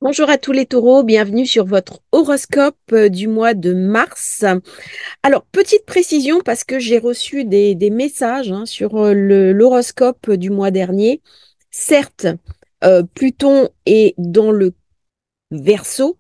Bonjour à tous les taureaux, bienvenue sur votre horoscope du mois de mars. Alors, petite précision parce que j'ai reçu des messages sur l'horoscope du mois dernier. Certes, Pluton est dans le Verseau,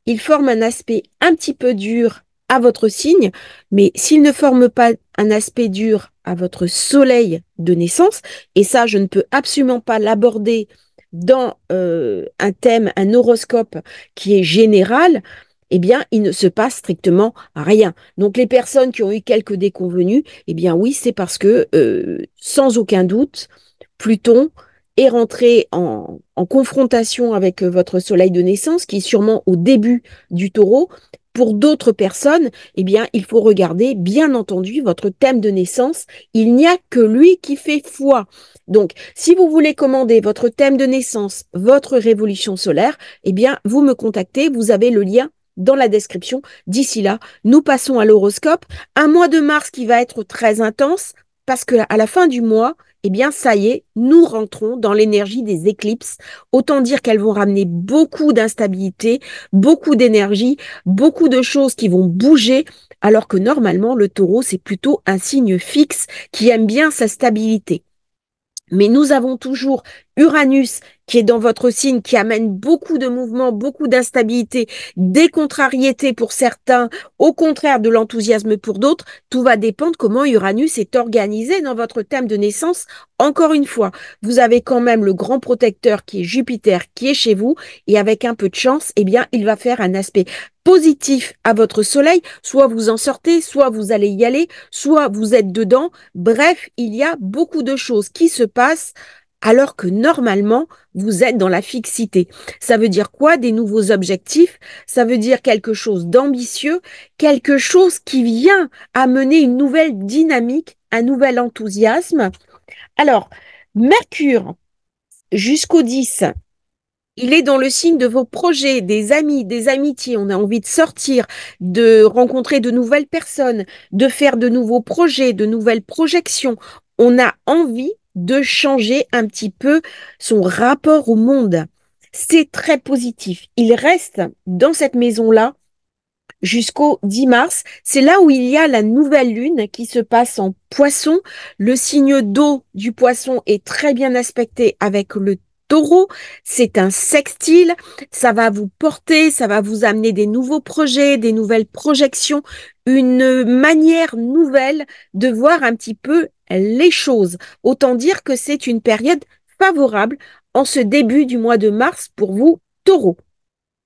il forme un aspect un petit peu dur à votre signe, mais s'il ne forme pas un aspect dur à votre soleil de naissance, et ça, je ne peux absolument pas l'aborder dans un thème, un horoscope qui est général, eh bien, il ne se passe strictement rien. Donc, les personnes qui ont eu quelques déconvenues, eh bien, oui, c'est parce que, sans aucun doute, Pluton est rentré en confrontation avec votre soleil de naissance, qui est sûrement au début du taureau. Pour d'autres personnes, eh bien, il faut regarder, bien entendu, votre thème de naissance. Il n'y a que lui qui fait foi. Donc, si vous voulez commander votre thème de naissance, votre révolution solaire, eh bien, vous me contactez. Vous avez le lien dans la description. D'ici là, nous passons à l'horoscope. Un mois de mars qui va être très intense parce que à la fin du mois, eh bien, ça y est, nous rentrons dans l'énergie des éclipses. Autant dire qu'elles vont ramener beaucoup d'instabilité, beaucoup d'énergie, beaucoup de choses qui vont bouger, alors que normalement, le taureau, c'est plutôt un signe fixe qui aime bien sa stabilité. Mais nous avons toujours Uranus qui est dans votre signe, qui amène beaucoup de mouvements, beaucoup d'instabilité, des contrariétés pour certains, au contraire de l'enthousiasme pour d'autres. Tout va dépendre comment Uranus est organisé dans votre thème de naissance. Encore une fois, vous avez quand même le grand protecteur qui est Jupiter, qui est chez vous, et avec un peu de chance, eh bien, il va faire un aspect positif à votre soleil. Soit vous en sortez, soit vous allez y aller, soit vous êtes dedans. Bref, il y a beaucoup de choses qui se passent alors que normalement, vous êtes dans la fixité. Ça veut dire quoi? Des nouveaux objectifs, ça veut dire quelque chose d'ambitieux, quelque chose qui vient amener une nouvelle dynamique, un nouvel enthousiasme. Alors, Mercure, jusqu'au 10, il est dans le signe de vos projets, des amis, des amitiés. On a envie de sortir, de rencontrer de nouvelles personnes, de faire de nouveaux projets, de nouvelles projections. On a envie de changer un petit peu son rapport au monde. C'est très positif. Il reste dans cette maison-là jusqu'au 10 mars. C'est là où il y a la nouvelle lune qui se passe en poisson. Le signe d'eau du poisson est très bien aspecté avec le taureau. C'est un sextile. Ça va vous porter, ça va vous amener des nouveaux projets, des nouvelles projections, une manière nouvelle de voir un petit peu les choses. Autant dire que c'est une période favorable en ce début du mois de mars pour vous, taureau.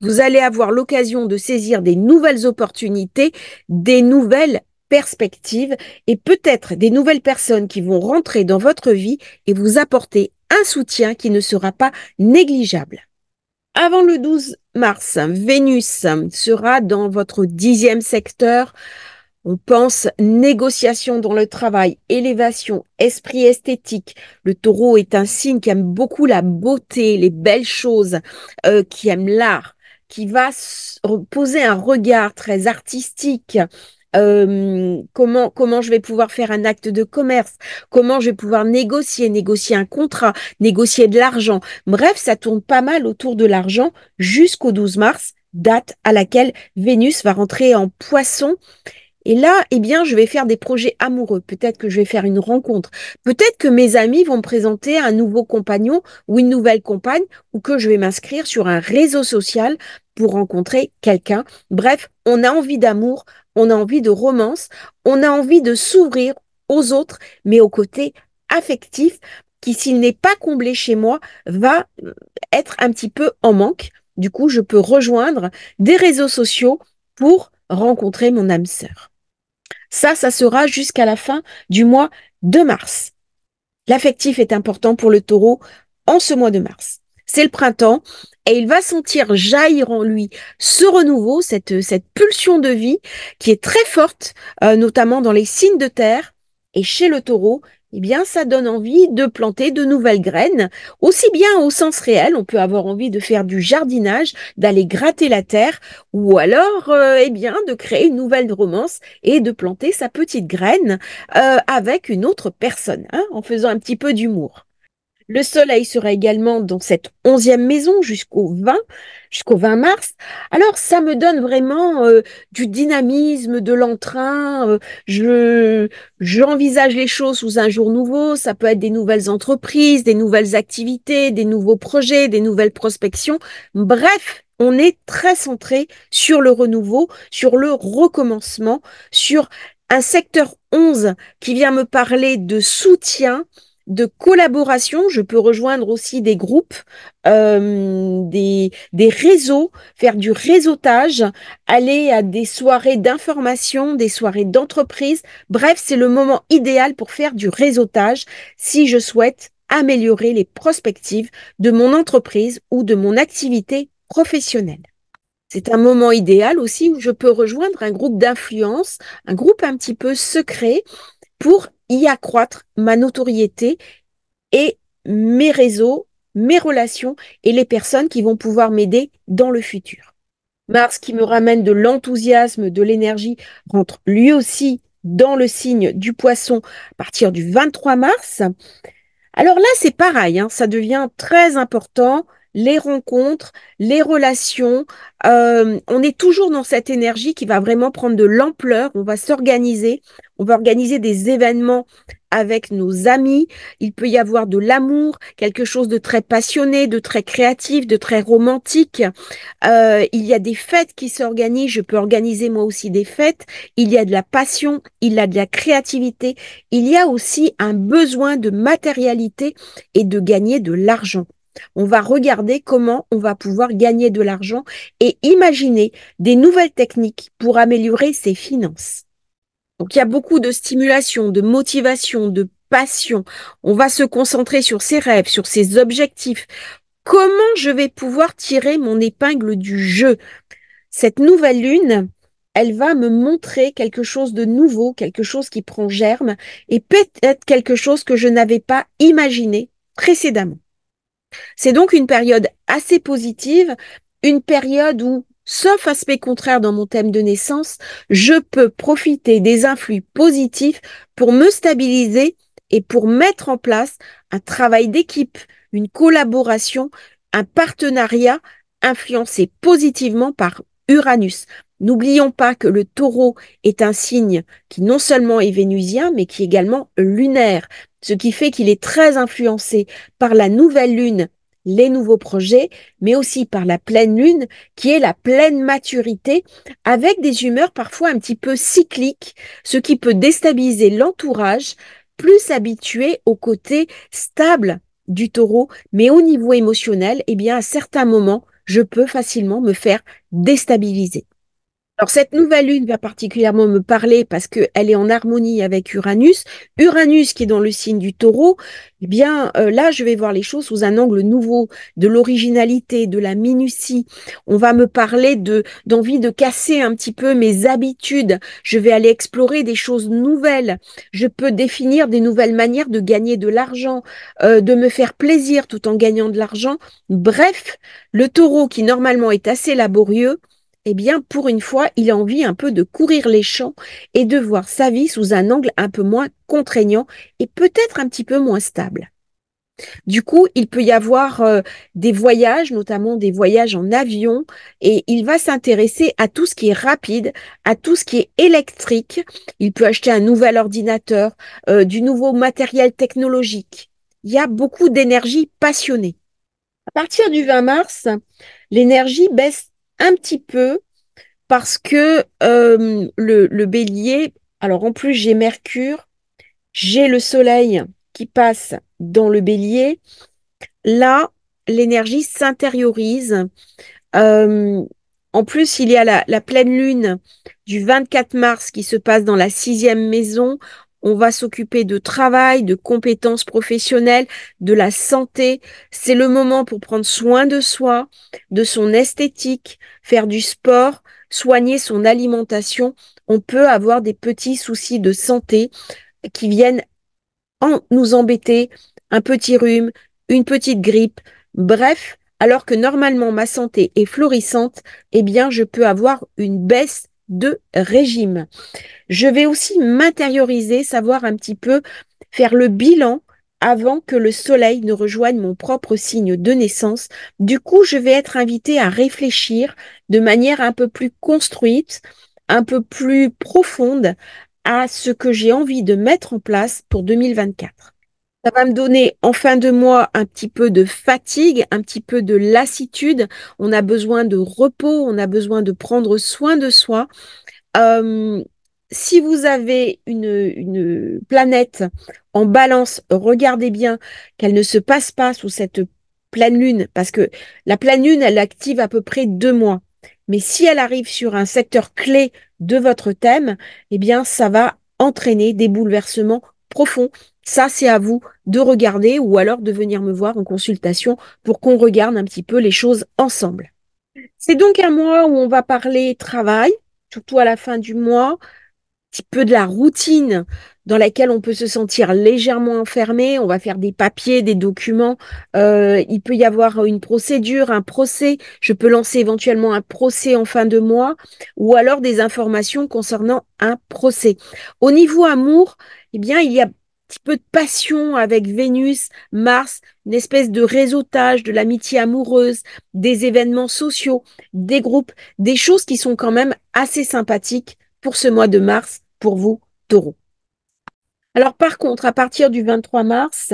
Vous allez avoir l'occasion de saisir des nouvelles opportunités, des nouvelles perspectives et peut-être des nouvelles personnes qui vont rentrer dans votre vie et vous apporter un soutien qui ne sera pas négligeable. Avant le 12 mars, Vénus sera dans votre 10e secteur. On pense négociation dans le travail, élévation, esprit esthétique. Le taureau est un signe qui aime beaucoup la beauté, les belles choses, qui aime l'art, qui va poser un regard très artistique. Comment je vais pouvoir faire un acte de commerce, comment je vais pouvoir négocier un contrat, négocier de l'argent. Bref, ça tourne pas mal autour de l'argent jusqu'au 12 mars, date à laquelle Vénus va rentrer en poisson et là, eh bien, je vais faire des projets amoureux. Peut-être que je vais faire une rencontre. Peut-être que mes amis vont me présenter un nouveau compagnon ou une nouvelle compagne ou que je vais m'inscrire sur un réseau social pour rencontrer quelqu'un. Bref, on a envie d'amour, on a envie de romance, on a envie de s'ouvrir aux autres, mais au côté affectif qui, s'il n'est pas comblé chez moi, va être un petit peu en manque. Du coup, je peux rejoindre des réseaux sociaux pour rencontrer mon âme sœur. Ça sera jusqu'à la fin du mois de mars. L'affectif est important pour le taureau en ce mois de mars. C'est le printemps et il va sentir jaillir en lui ce renouveau, cette pulsion de vie qui est très forte, notamment dans les signes de terre. Et chez le taureau, eh bien, ça donne envie de planter de nouvelles graines, aussi bien au sens réel, on peut avoir envie de faire du jardinage, d'aller gratter la terre, ou alors, eh bien, de créer une nouvelle romance et de planter sa petite graine avec une autre personne, hein, en faisant un petit peu d'humour. Le soleil sera également dans cette 11e maison jusqu'au 20 mars. Alors, ça me donne vraiment du dynamisme, de l'entrain. J'envisage les choses sous un jour nouveau. Ça peut être des nouvelles entreprises, des nouvelles activités, des nouveaux projets, des nouvelles prospections. Bref, on est très centré sur le renouveau, sur le recommencement, sur un secteur 11 qui vient me parler de soutien, de collaboration. Je peux rejoindre aussi des groupes, des réseaux, faire du réseautage, aller à des soirées d'information, des soirées d'entreprise. Bref, c'est le moment idéal pour faire du réseautage si je souhaite améliorer les perspectives de mon entreprise ou de mon activité professionnelle. C'est un moment idéal aussi où je peux rejoindre un groupe d'influence, un groupe un petit peu secret pour y accroître ma notoriété et mes réseaux, mes relations et les personnes qui vont pouvoir m'aider dans le futur. Mars, qui me ramène de l'enthousiasme, de l'énergie, rentre lui aussi dans le signe du poisson à partir du 23 mars. Alors là, c'est pareil, hein, ça devient très important. Les rencontres, les relations, on est toujours dans cette énergie qui va vraiment prendre de l'ampleur. On va s'organiser, on va organiser des événements avec nos amis. Il peut y avoir de l'amour, quelque chose de très passionné, de très créatif, de très romantique. Il y a des fêtes qui s'organisent. Je peux organiser moi aussi des fêtes. Il y a de la passion, il y a de la créativité. Il y a aussi un besoin de matérialité et de gagner de l'argent. On va regarder comment on va pouvoir gagner de l'argent et imaginer des nouvelles techniques pour améliorer ses finances. Donc, il y a beaucoup de stimulation, de motivation, de passion. On va se concentrer sur ses rêves, sur ses objectifs. Comment je vais pouvoir tirer mon épingle du jeu? Cette nouvelle lune, elle va me montrer quelque chose de nouveau, quelque chose qui prend germe et peut-être quelque chose que je n'avais pas imaginé précédemment. C'est donc une période assez positive, une période où, sauf aspect contraire dans mon thème de naissance, je peux profiter des influx positifs pour me stabiliser et pour mettre en place un travail d'équipe, une collaboration, un partenariat influencé positivement par Uranus. N'oublions pas que le taureau est un signe qui non seulement est vénusien, mais qui est également lunaire, ce qui fait qu'il est très influencé par la nouvelle lune, les nouveaux projets, mais aussi par la pleine lune, qui est la pleine maturité, avec des humeurs parfois un petit peu cycliques, ce qui peut déstabiliser l'entourage, plus habitué au côté stable du taureau, mais au niveau émotionnel, eh bien, à certains moments, je peux facilement me faire déstabiliser. Alors, cette nouvelle lune va particulièrement me parler parce qu'elle est en harmonie avec Uranus. Uranus qui est dans le signe du taureau, eh bien, là, je vais voir les choses sous un angle nouveau, de l'originalité, de la minutie. On va me parler d'envie de casser un petit peu mes habitudes. Je vais aller explorer des choses nouvelles. Je peux définir des nouvelles manières de gagner de l'argent, de me faire plaisir tout en gagnant de l'argent. Bref, le taureau qui normalement est assez laborieux, eh bien, pour une fois, il a envie un peu de courir les champs et de voir sa vie sous un angle un peu moins contraignant et peut-être un petit peu moins stable. Du coup, il peut y avoir des voyages, notamment des voyages en avion, et il va s'intéresser à tout ce qui est rapide, à tout ce qui est électrique. Il peut acheter un nouvel ordinateur, du nouveau matériel technologique. Il y a beaucoup d'énergie passionnée. À partir du 20 mars, l'énergie baisse un petit peu parce que le bélier, alors en plus j'ai Mercure, j'ai le soleil qui passe dans le bélier. Là, l'énergie s'intériorise. Euh, En plus, il y a la pleine lune du 24 mars qui se passe dans la 6e maison. On va s'occuper de travail, de compétences professionnelles, de la santé. C'est le moment pour prendre soin de soi, de son esthétique, faire du sport, soigner son alimentation. On peut avoir des petits soucis de santé qui viennent nous embêter, un petit rhume, une petite grippe, bref, alors que normalement ma santé est florissante, eh bien je peux avoir une baisse de régime. Je vais aussi m'intérioriser, savoir un petit peu faire le bilan avant que le soleil ne rejoigne mon propre signe de naissance. Du coup, je vais être invitée à réfléchir de manière un peu plus construite, un peu plus profonde à ce que j'ai envie de mettre en place pour 2024. Ça va me donner en fin de mois un petit peu de fatigue, un petit peu de lassitude. On a besoin de repos, on a besoin de prendre soin de soi. Euh, Si vous avez une planète en balance, regardez bien qu'elle ne se passe pas sous cette pleine lune, parce que la pleine lune, elle active à peu près 2 mois. Mais si elle arrive sur un secteur clé de votre thème, eh bien, ça va entraîner des bouleversements profonds. Ça, c'est à vous de regarder ou alors de venir me voir en consultation pour qu'on regarde un petit peu les choses ensemble. C'est donc un mois où on va parler travail, surtout à la fin du mois, petit peu de la routine dans laquelle on peut se sentir légèrement enfermé. On va faire des papiers, des documents. Il peut y avoir une procédure, un procès. Je peux lancer éventuellement un procès en fin de mois ou alors des informations concernant un procès. Au niveau amour, eh bien, il y a un petit peu de passion avec Vénus, Mars, une espèce de réseautage, de l'amitié amoureuse, des événements sociaux, des groupes, des choses qui sont quand même assez sympathiques pour ce mois de mars, pour vous, taureau. Alors par contre, à partir du 23 mars,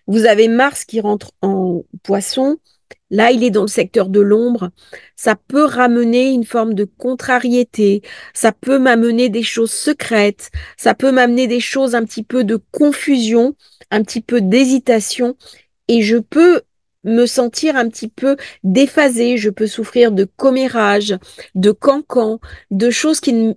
vous avez Mars qui rentre en poisson. Là, il est dans le secteur de l'ombre. Ça peut ramener une forme de contrariété. Ça peut m'amener des choses secrètes. Ça peut m'amener des choses un petit peu de confusion, un petit peu d'hésitation. Et je peux me sentir un petit peu déphasée. Je peux souffrir de commérage, de cancan, de choses qui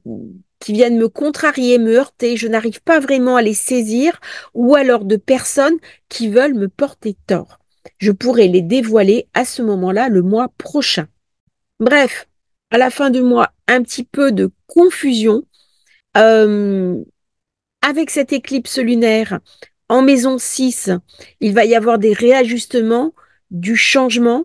viennent me contrarier, me heurter. Je n'arrive pas vraiment à les saisir, ou alors de personnes qui veulent me porter tort. Je pourrais les dévoiler à ce moment-là le mois prochain. Bref, à la fin du mois, un petit peu de confusion. Euh, Avec cette éclipse lunaire en maison 6, il va y avoir des réajustements, du changement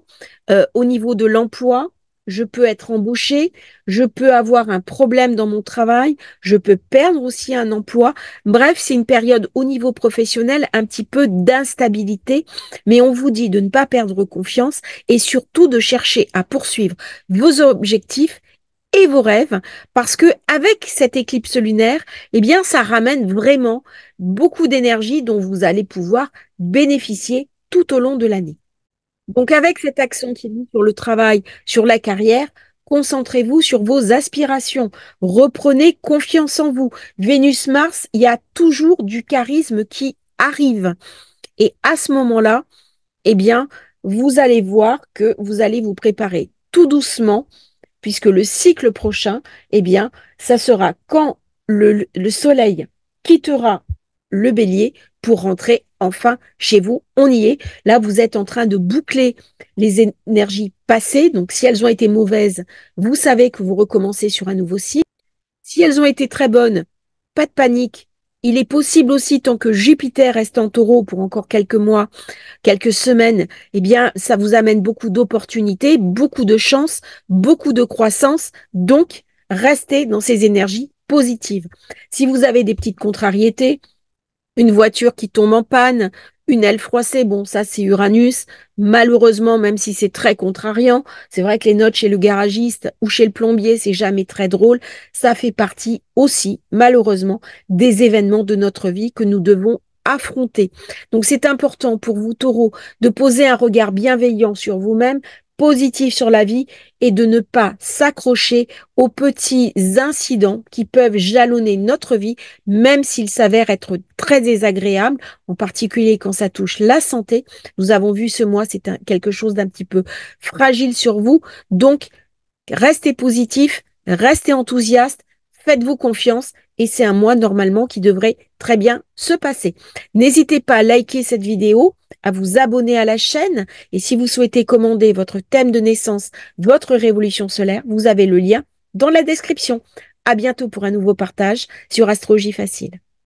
au niveau de l'emploi. Je peux être embauché, je peux avoir un problème dans mon travail, je peux perdre aussi un emploi. Bref, c'est une période au niveau professionnel un petit peu d'instabilité, mais on vous dit de ne pas perdre confiance et surtout de chercher à poursuivre vos objectifs et vos rêves, parce que avec cette éclipse lunaire, eh bien, ça ramène vraiment beaucoup d'énergie dont vous allez pouvoir bénéficier tout au long de l'année. Donc, avec cet accent qui est mis sur le travail, sur la carrière, concentrez-vous sur vos aspirations. Reprenez confiance en vous. Vénus-Mars, il y a toujours du charisme qui arrive. Et à ce moment-là, eh bien, vous allez voir que vous allez vous préparer tout doucement puisque le cycle prochain, eh bien, ça sera quand le soleil quittera le bélier pour rentrer enfin chez vous. On y est. Là, vous êtes en train de boucler les énergies passées. Donc, si elles ont été mauvaises, vous savez que vous recommencez sur un nouveau cycle. Si elles ont été très bonnes, pas de panique. Il est possible aussi, tant que Jupiter reste en taureau pour encore quelques mois, quelques semaines, eh bien, ça vous amène beaucoup d'opportunités, beaucoup de chances, beaucoup de croissance. Donc, restez dans ces énergies positives. Si vous avez des petites contrariétés, une voiture qui tombe en panne, une aile froissée, bon, ça c'est Uranus. Malheureusement, même si c'est très contrariant, c'est vrai que les notes chez le garagiste ou chez le plombier, c'est jamais très drôle. Ça fait partie aussi, malheureusement, des événements de notre vie que nous devons affronter. Donc c'est important pour vous, taureaux, de poser un regard bienveillant sur vous-même, positif sur la vie et de ne pas s'accrocher aux petits incidents qui peuvent jalonner notre vie même s'il s'avère être très désagréable, en particulier quand ça touche la santé. Nous avons vu ce mois, c'est quelque chose d'un petit peu fragile sur vous. Donc, restez positif, restez enthousiaste, faites-vous confiance et c'est un mois normalement qui devrait très bien se passer. N'hésitez pas à liker cette vidéo, à vous abonner à la chaîne et si vous souhaitez commander votre thème de naissance, votre révolution solaire, vous avez le lien dans la description. À bientôt pour un nouveau partage sur Astrologie Facile.